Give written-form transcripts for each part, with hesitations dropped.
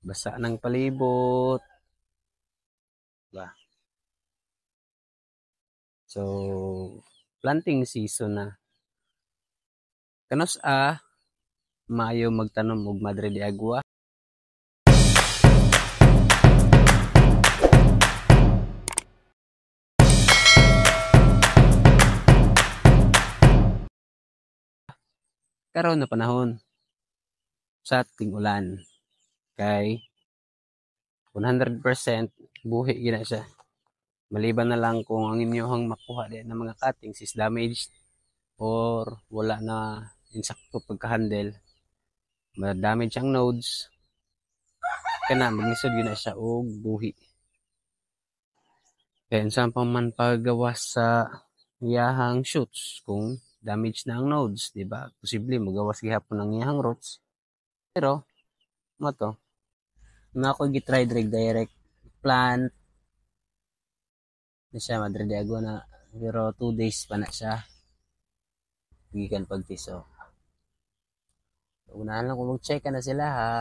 Basa ng palibot ba. So planting season na. Kanos maayo magtanom og Madre de Agua. Karon na panahon sa ting-ulan kay 100% buhi gina siya. Maliban na lang kung ang inyohang makuha din ng mga cuttings is damaged or wala na insakto pagka-handle, ma-damage ang nodes, kana maglisod yun na siya og buhi. Kaya saan pa man paggawa sa iyahang shoots kung damage na ang nodes, di ba? Posible magawas gihapon ang iyahang roots. Pero mo to, na ako gitry direct plant na siya Madre de Agua na, pero 2 days pa na siya gikan pagtiso. Unahan lang kung mag-check na sila ha.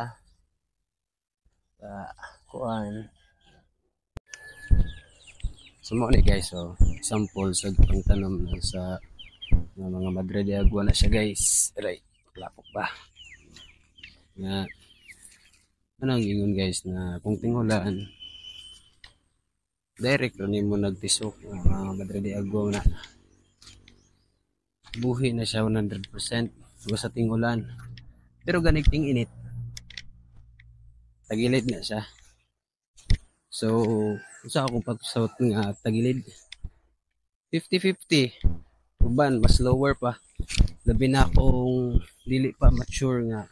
Kuan. So mo ni guys, so example sa pangtanom na sa mga Madre de Agua na siya guys. Right, klapok pa. Na ano ang ingon guys na kung tingulaan direct ro nimo nagtisok ng mga Madre de Agua na buhi na siya 100% sa tingulan. Pero ganiting init tagilid na siya. So usa akong pagsuot nga tagilid 50-50 uban mas lower pa, labi na kung dili pa mature nga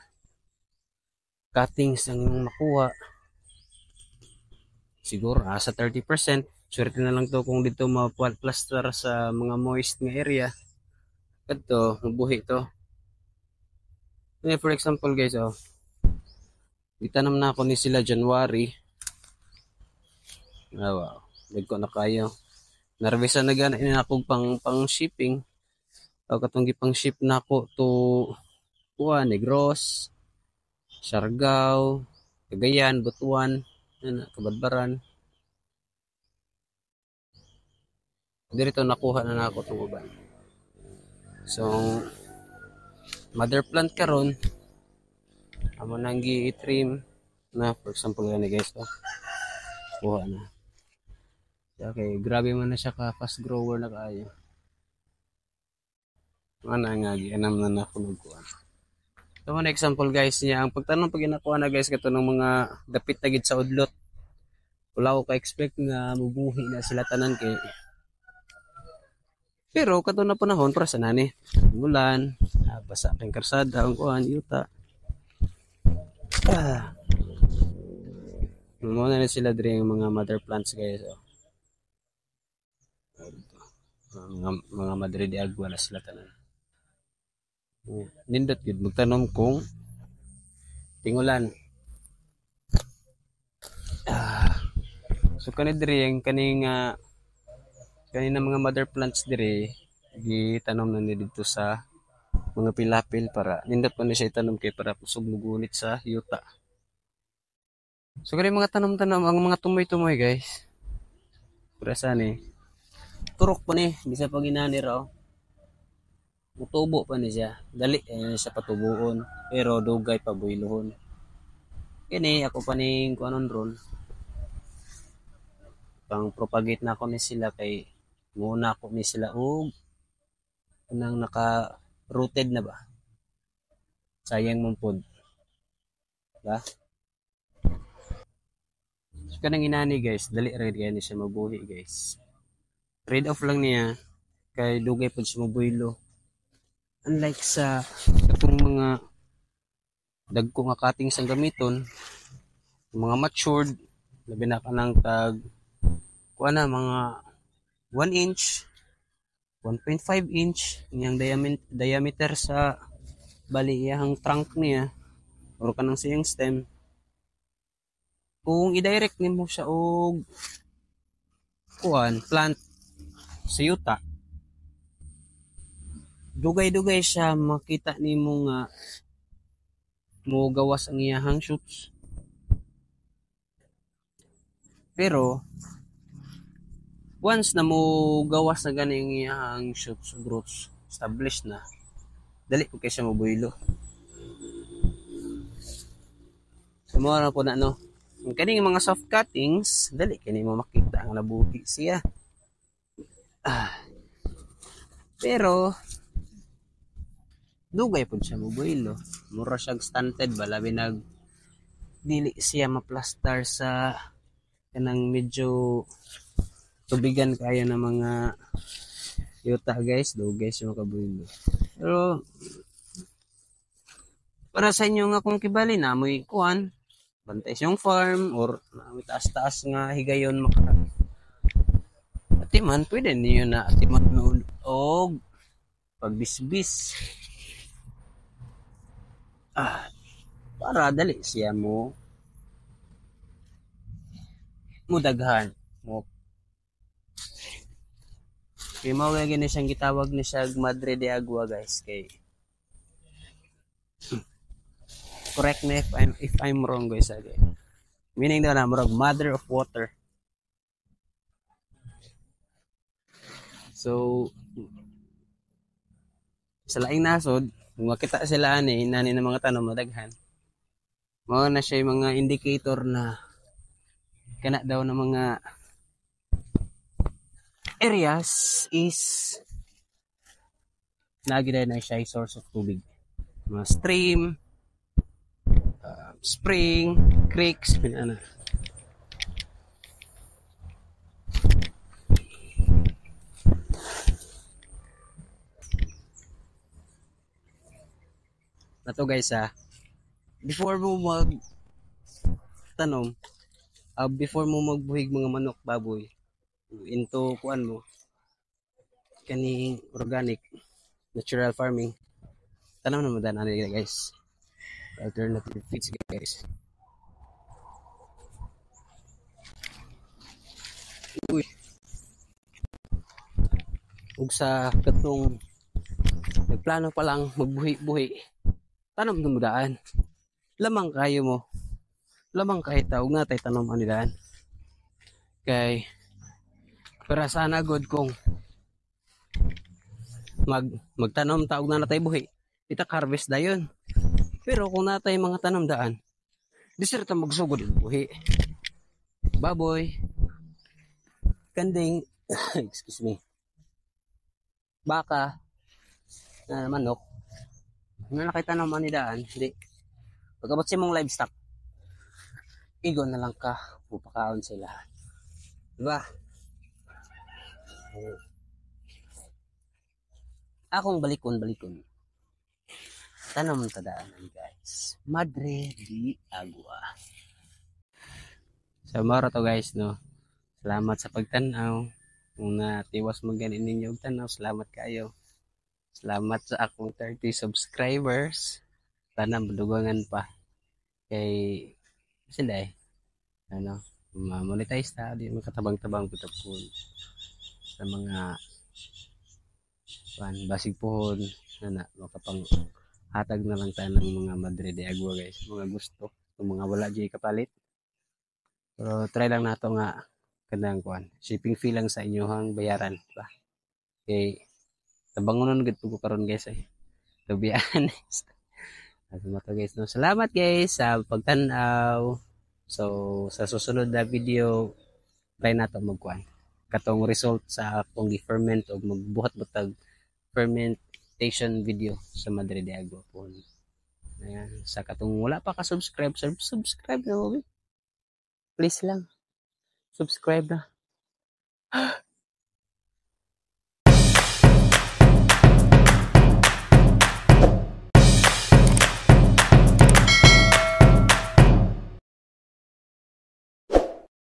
cuttings ang imong makuha. Siguro sa 30%, swerte na lang to kung dito ma-plaster sa mga moist nga area. Kadto mabuhi to. For example guys, itanam na ako ni sila January. Wow, nagko na kayo. Narvisa na gana ina ako pang shipping. O katong gipang ship na ako to Negros, Siargao, Cagayan, Butuan, Kabadbaran. Dito nakuha na nako itong uban. So, mother plant karon amo nang gi-trim na, for example gani guys, kuha na. Okay, grabe man na siya ka fast grower na kaayo. Ana nga gianam na nako nagkuha. So, one example guys niya, ang pagtanong pag inakuha na guys kato ng mga dapit na gid sa udlot. Wala ko ka-expect nga mubuhi na sila tanan kay. Pero kato na panahon para sa nani. Ulan, basa kang karsada, ang kuhan, yuta. Muna na sila diri ang mga mother plants guys. Mga Madre de Agua na sila tanan. Nindot yun, magtanom kung tingulan. So kanina diri ang kanina mga mother plants diri gitanom na ni dito sa mga pilapil para nindot pa ni siya itanom kay para kusog mugunit sa yuta. So kani mga tanom-tanom ang mga tumoy-tumoy guys. Para sa ni turok pa ni bisa pa ginani raw. Mutubo pa ni siya. Dali siya patubuon pero dugay pa builohon. Kini ako pa ning kuanon ron. Pang propagate na ako ni sila kay muna ako ni sila og nang naka rooted na ba. Sayang mong pod. Diba? So kanang inani guys, dali ra gid ni siya mabuhi guys. Trade off lang niya kay dugay pod siya mabuhilo. Unlike sa katong mga dagko nga cuttings ang gamiton, mga matured, labi na ka ng tag kuha na mga 1 inch, 1.5 inch niyang diameter sa bali iyang trunk niya or kanang siyang stem. Kung i-direct nimo siya og kuan plant sa yuta, dugay-dugay siya makita nimo nga mo gawas ang iyahang shoots. Pero once na mo gawas na ganing iyang shoots roots established na, dali po kay siya mabuylo. So mo na po na no. Ang kaning mga soft cuttings, dali kini mo makita ang nabuhi siya. Pero dugay po siya mabuylo. Mura siyang stunted ba labi nag dili siya maplastar sa kanang medyo tubigan kaya ng mga yuta guys, dugay siya makabuylo. Pero para sa inyo nga kung kibali na mo'y kuan bantay siyang farm or may taas-taas nga higayon maka atiman, pwede niyo na atiman og pagbisbis. Para dali siya mo daghan mo. Kaya mawag gini siyang gitawag ni siya Madre de Agua guys kay correct me if I'm wrong guys again. Meaning daw na murag mother of water. So sa laing nasod, kung makita sila nani ng mga tanom madaghan. Mao na siya yung mga indicator na kana daw ng mga areas is nagida na siya source of tubig. Mga stream, spring, creeks, ano. Nato guys before mo mag tanom, before mo magbuhig mga manok, baboy, into kuan mo, kaning organic, natural farming, tanam naman dan ano guys. Alternative feeds guys. Uy. Ug sa katong nagplano pa lang magbuhi-buhi, tanam dumudaan. Lamang kayo mo. Lamang kahit taog nga tay tanom anidaan. Kay para sana good kung magtanom taog na natay buhi. Itak harvest dayon. Pero kung natay mga tanom daan, diserta magsugod ang buhi. Baboy, kanding, excuse me, baka, manok, nga nakita naman ni daan, hindi. Pagkabot si mong livestock, igon na lang ka, pupakaon sila. Diba? Akong balikon. Tanong mo tadaanan guys. Madre di Agua. So mara to guys no. Salamat sa pagtanaw. Kung natiwas mo ganin ninyo og tanaw, salamat kayo. Salamat sa akong 30 subscribers. Sana madugangan pa. Kay sila ano, ma-monetize ta, di makatabang-tabang putapon sa mga basig pohon na makapang hatag na lang tayo ng mga Madre de Agua guys, mga gusto kung mga wala dyan kapalit, pero try lang nato nga kanang kuan shipping fee lang sa inyohang bayaran ba kay tabangonon gud ko karon guys to be honest. Guys no, salamat guys sa pagtan-aw. So sa susunod na video try nato magkuan katong result sa akong ferment o magbuhat butag fermentation video sa Madre de Agua po. Ayan. Sa katong wala pa ka-subscribe, subscribe na mo. Please lang. Subscribe na.